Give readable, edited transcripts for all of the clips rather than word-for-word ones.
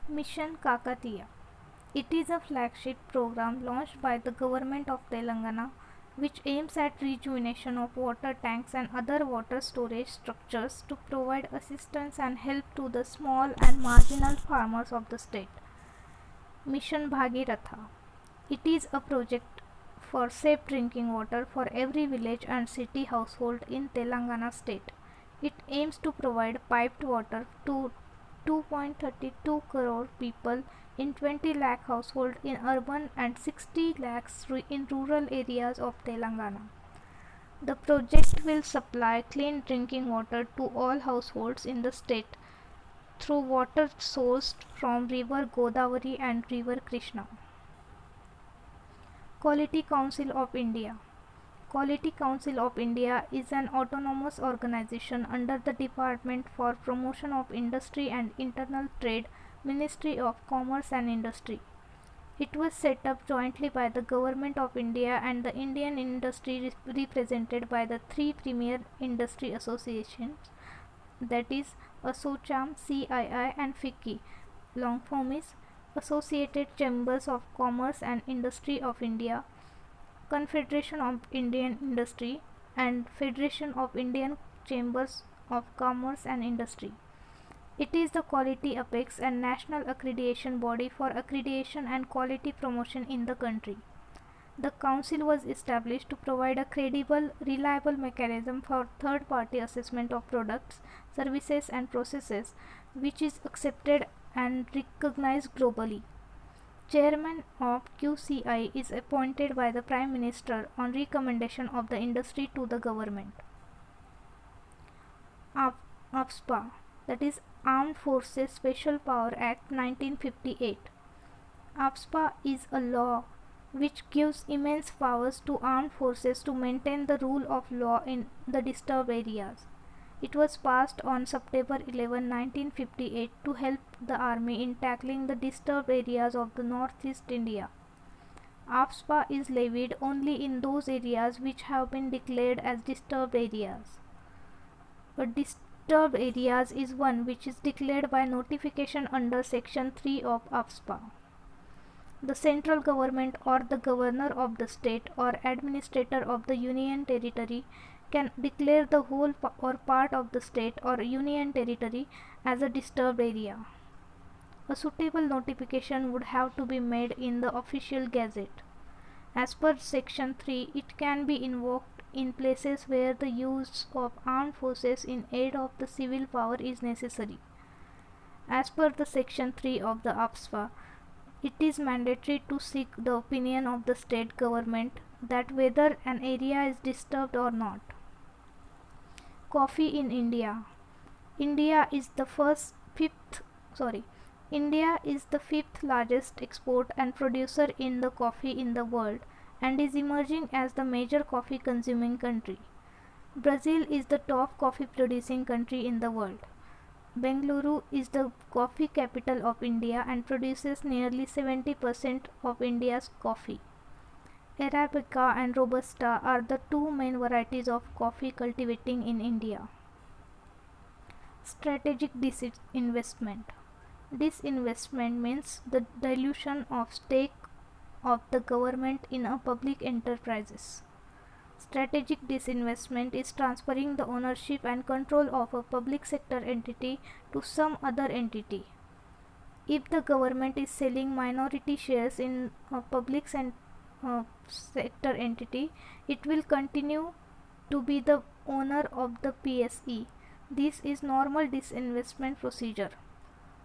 Mission Kakatiya. It is a flagship program launched by the government of Telangana which aims at rejuvenation of water tanks and other water storage structures to provide assistance and help to the small and marginal farmers of the state. Mission Bhagiratha. It is a project for safe drinking water for every village and city household in Telangana state. It aims to provide piped water to 2.32 crore people in 20 lakh households in urban and 60 lakhs in rural areas of Telangana. The project will supply clean drinking water to all households in the state through water sourced from river Godavari and river Krishna. Quality Council of India. Quality Council of India is an autonomous organization under the Department for Promotion of Industry and Internal Trade, Ministry of Commerce and Industry. It was set up jointly by the Government of India and the Indian industry represented by the three premier industry associations, that is ASSOCHAM, CII and FICCI. Long form is Associated Chambers of Commerce and Industry of India, Confederation of Indian Industry and Federation of Indian Chambers of Commerce and Industry. It is the quality apex and national accreditation body for accreditation and quality promotion in the country. The council was established to provide a credible, reliable mechanism for third-party assessment of products, services and processes which is accepted and recognized globally. Chairman of QCI is appointed by the Prime Minister on recommendation of the industry to the government. AFSPA, that is Armed Forces Special Power Act 1958. AFSPA is a law which gives immense powers to armed forces to maintain the rule of law in the disturbed areas. It was passed on September 11, 1958 to help the army in tackling the disturbed areas of the northeast India. AFSPA is levied only in those areas which have been declared as disturbed areas. A disturbed areas is one which is declared by notification under Section 3 of AFSPA. The central government or the governor of the state or administrator of the union territory can declare the whole or part of the state or union territory as a disturbed area. A suitable notification would have to be made in the official gazette. As per Section 3, it can be invoked in places where the use of armed forces in aid of the civil power is necessary. As per the Section 3 of the AFSPA, it is mandatory to seek the opinion of the state government that whether an area is disturbed or not. Coffee in India. India is the fifth largest export and producer in the coffee in the world and is emerging as the major coffee consuming country. Brazil is the top coffee producing country in the world. Bengaluru is the coffee capital of India and produces nearly 70% of India's coffee. Arabica and Robusta are the two main varieties of coffee cultivating in India. Strategic disinvestment. Disinvestment means the dilution of stake of the government in a public enterprises. Strategic disinvestment is transferring the ownership and control of a public sector entity to some other entity. If the government is selling minority shares in a public sector entity, it will continue to be the owner of the PSE. This is normal disinvestment procedure.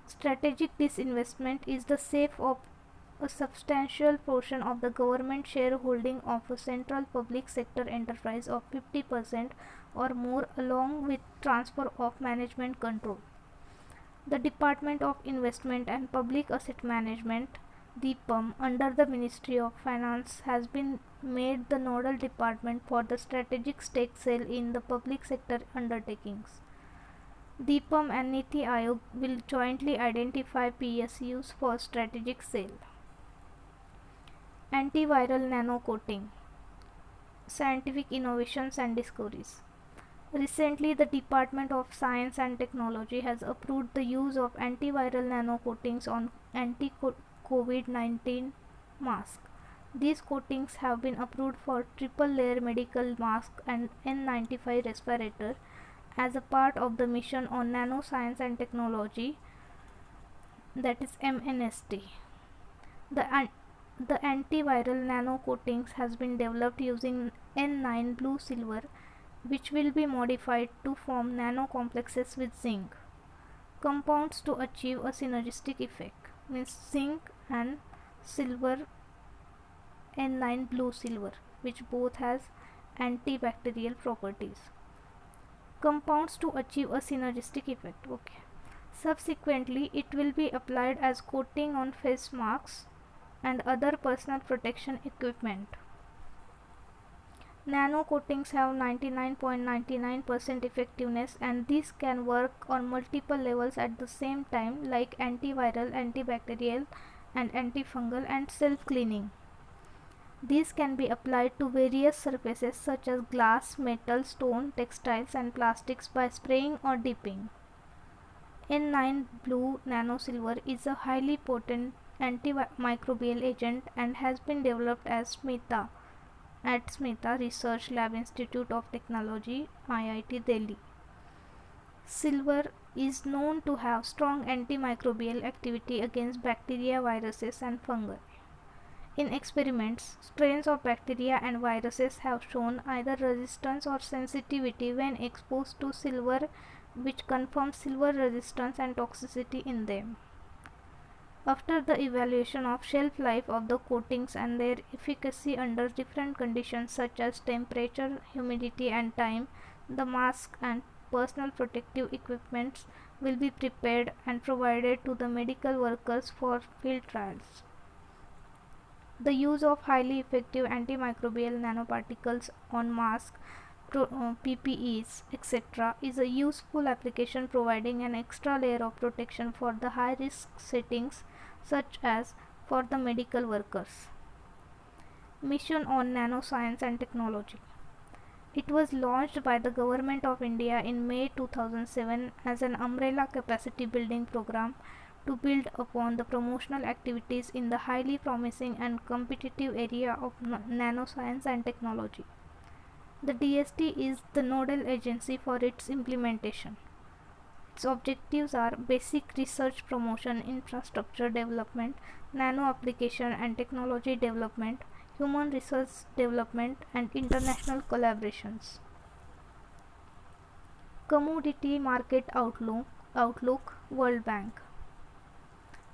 Strategic disinvestment is the sale of a substantial portion of the government shareholding of a central public sector enterprise of 50% or more along with transfer of management control. The Department of Investment and Public Asset Management DIPAM under the Ministry of Finance has been made the nodal department for the strategic stake sale in the public sector undertakings. DIPAM and NITI Aayog will jointly identify PSUs for strategic sale. Antiviral nano coating. Scientific innovations and discoveries. Recently, the Department of Science and Technology has approved the use of antiviral nanocoatings on anti-COVID-19 masks. These coatings have been approved for triple layer medical mask and N95 respirator as a part of the mission on nanoscience and technology, that is MNST. The antiviral nanocoatings has been developed using N9 blue silver, which will be modified to form nanocomplexes with zinc compounds to achieve a synergistic effect, means zinc and silver, N9 blue silver, which both has antibacterial properties. Compounds to achieve a synergistic effect. Okay. Subsequently, it will be applied as coating on face masks and other personal protection equipment. Nano coatings have 99.99% effectiveness, and these can work on multiple levels at the same time, like antiviral, antibacterial, and antifungal, and self-cleaning. These can be applied to various surfaces such as glass, metal, stone, textiles, and plastics by spraying or dipping. N9 blue nanosilver is a highly potent antimicrobial agent and has been developed as SMITA at SMITA Research Lab Institute of Technology, IIT Delhi. Silver is known to have strong antimicrobial activity against bacteria, viruses, and fungi. In experiments, strains of bacteria and viruses have shown either resistance or sensitivity when exposed to silver, which confirms silver resistance and toxicity in them. After the evaluation of shelf life of the coatings and their efficacy under different conditions such as temperature, humidity, and time, the mask and personal protective equipment will be prepared and provided to the medical workers for field trials. The use of highly effective antimicrobial nanoparticles on masks, PPEs, etc. is a useful application providing an extra layer of protection for the high risk settings such as for the medical workers. Mission on Nanoscience and Technology. It was launched by the Government of India in May 2007 as an umbrella capacity building program to build upon the promotional activities in the highly promising and competitive area of nanoscience and technology. The DST is the nodal agency for its implementation. Its objectives are basic research promotion, infrastructure development, nano application and technology development, human research development, and international collaborations. Commodity market outlook, World Bank.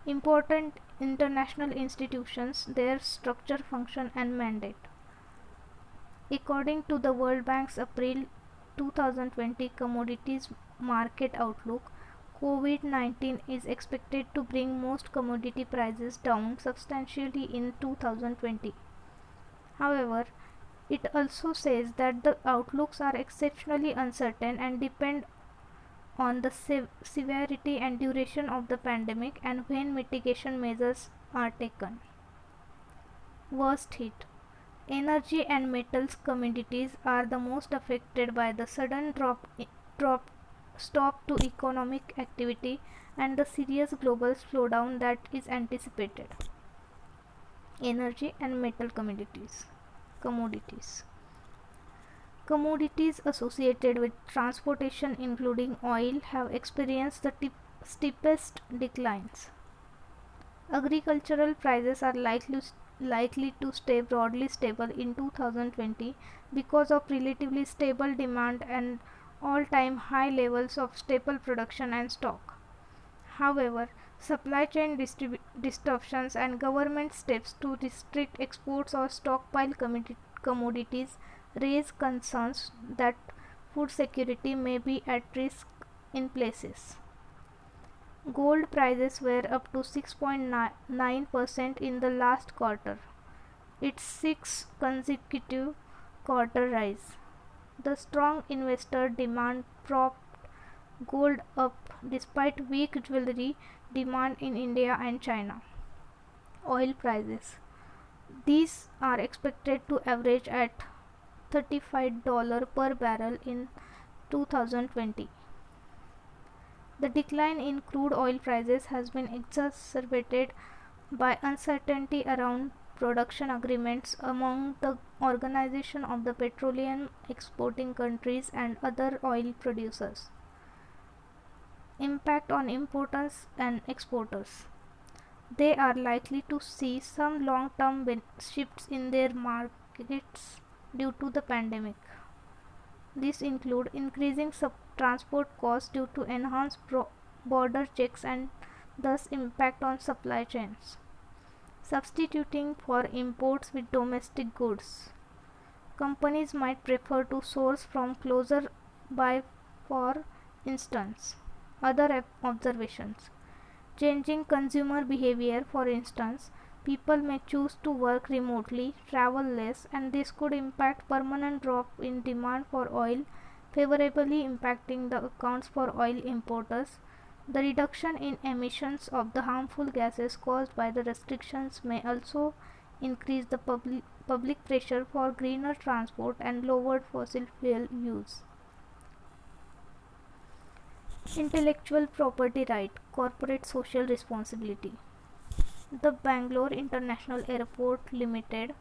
Important international institutions, their structure, function, and mandate. According to the World Bank's April 2020 Commodities Market Outlook, COVID-19 is expected to bring most commodity prices down substantially in 2020. However, it also says that the outlooks are exceptionally uncertain and depend on the severity and duration of the pandemic and when mitigation measures are taken. Worst hit. Energy and metals commodities are the most affected by the sudden stop to economic activity and the serious global slowdown that is anticipated. Energy and metal commodities. Commodities associated with transportation including oil have experienced the steepest declines. Agricultural prices are likely to stay broadly stable in 2020 because of relatively stable demand and all-time high levels of staple production and stock. However, supply chain disruptions and government steps to restrict exports or stockpile commodities raise concerns that food security may be at risk in places. Gold prices were up to 6.9% in the last quarter, its sixth consecutive quarter rise. The strong investor demand propped gold up despite weak jewelry demand in India and China. Oil prices. These are expected to average at $35 per barrel in 2020. The decline in crude oil prices has been exacerbated by uncertainty around production agreements among the Organization of the Petroleum Exporting Countries and other oil producers. Impact on importers and exporters. They are likely to see some long-term shifts in their markets due to the pandemic. These include increasing transport costs due to enhanced border checks and thus impact on supply chains. Substituting for imports with domestic goods. Companies might prefer to source from closer by, for instance. Other observations. Changing consumer behavior, for instance, people may choose to work remotely, travel less, and this could impact permanent drop in demand for oil, favorably impacting the accounts for oil importers. The reduction in emissions of the harmful gases caused by the restrictions may also increase the public pressure for greener transport and lowered fossil fuel use. Intellectual property right, corporate social responsibility. The Bangalore International Airport Limited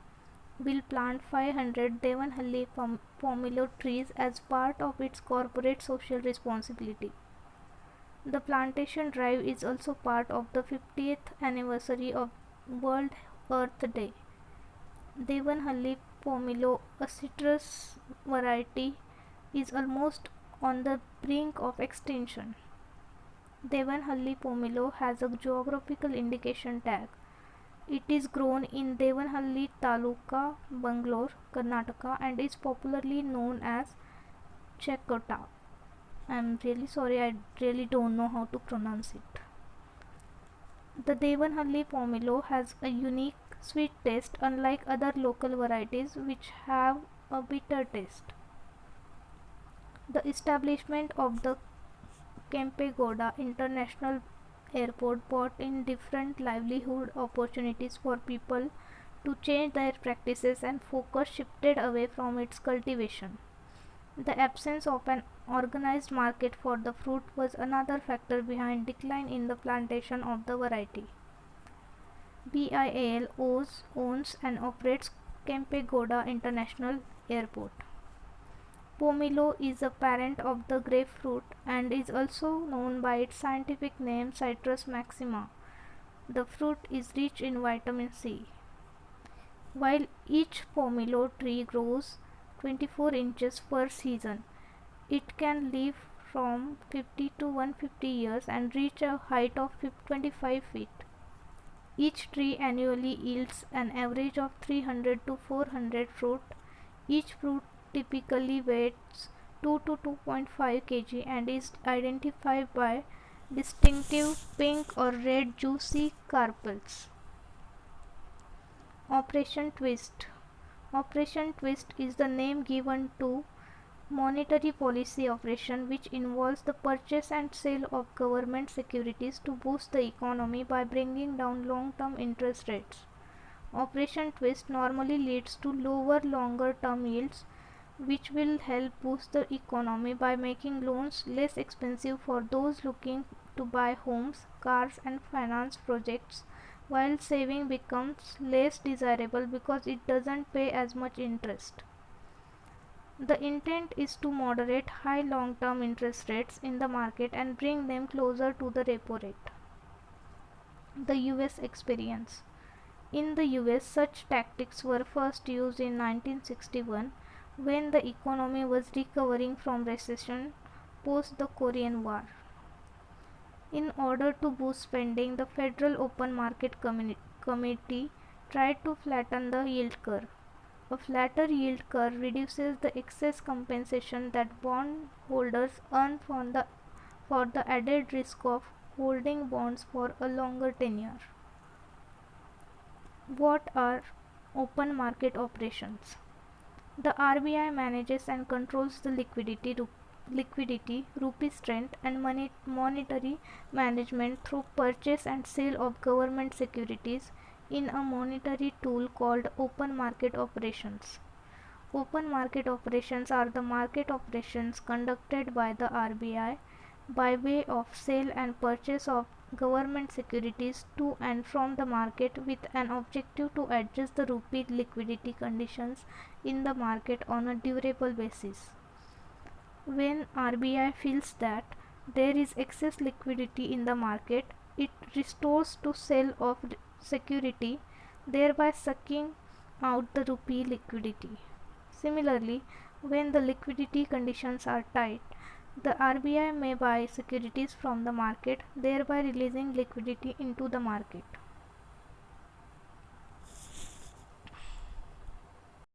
will plant 500 Devanahalli pomelo trees as part of its corporate social responsibility. The plantation drive is also part of the 50th anniversary of World Earth Day. Devanahalli pomelo, a citrus variety, is almost on the brink of extinction. Devanahalli pomelo has a geographical indication tag. It is grown in Devanahalli Taluka, Bangalore, Karnataka, and is popularly known as Chekota. I'm really sorry, I really don't know how to pronounce it. The Devanahalli pomelo has a unique sweet taste, unlike other local varieties which have a bitter taste. The establishment of the Kempegowda International Airport brought in different livelihood opportunities for people to change their practices, and focus shifted away from its cultivation. The absence of an organized market for the fruit was another factor behind decline in the plantation of the variety. BIAL owns and operates Kempegowda International Airport. Pomelo is a parent of the grapefruit and is also known by its scientific name Citrus maxima. The fruit is rich in vitamin C. While each pomelo tree grows 24 inches per season, it can live from 50 to 150 years and reach a height of 25 feet. Each tree annually yields an average of 300 to 400 fruit. Each fruit typically weighs 2 to 2.5 kg and is identified by distinctive pink or red juicy carpels. Operation Twist. Operation Twist is the name given to monetary policy operation which involves the purchase and sale of government securities to boost the economy by bringing down long-term interest rates. Operation Twist normally leads to lower longer-term yields, which will help boost the economy by making loans less expensive for those looking to buy homes, cars, and finance projects, while saving becomes less desirable because it doesn't pay as much interest. The intent is to moderate high long-term interest rates in the market and bring them closer to the repo rate. The US experience. In the US, such tactics were first used in 1961 when the economy was recovering from recession post the Korean War. In order to boost spending, the Federal Open Market Committee tried to flatten the yield curve. A flatter yield curve reduces the excess compensation that bond holders earn for the added risk of holding bonds for a longer tenure. What are open market operations? The RBI manages and controls the liquidity, rupee strength, and monetary management through purchase and sale of government securities in a monetary tool called open market operations. Open market operations are the market operations conducted by the RBI by way of sale and purchase of government securities to and from the market with an objective to adjust the rupee liquidity conditions in the market on a durable basis. When RBI feels that there is excess liquidity in the market, it restores to sale of security, thereby sucking out the rupee liquidity. Similarly, when the liquidity conditions are tight, the RBI may buy securities from the market, thereby releasing liquidity into the market.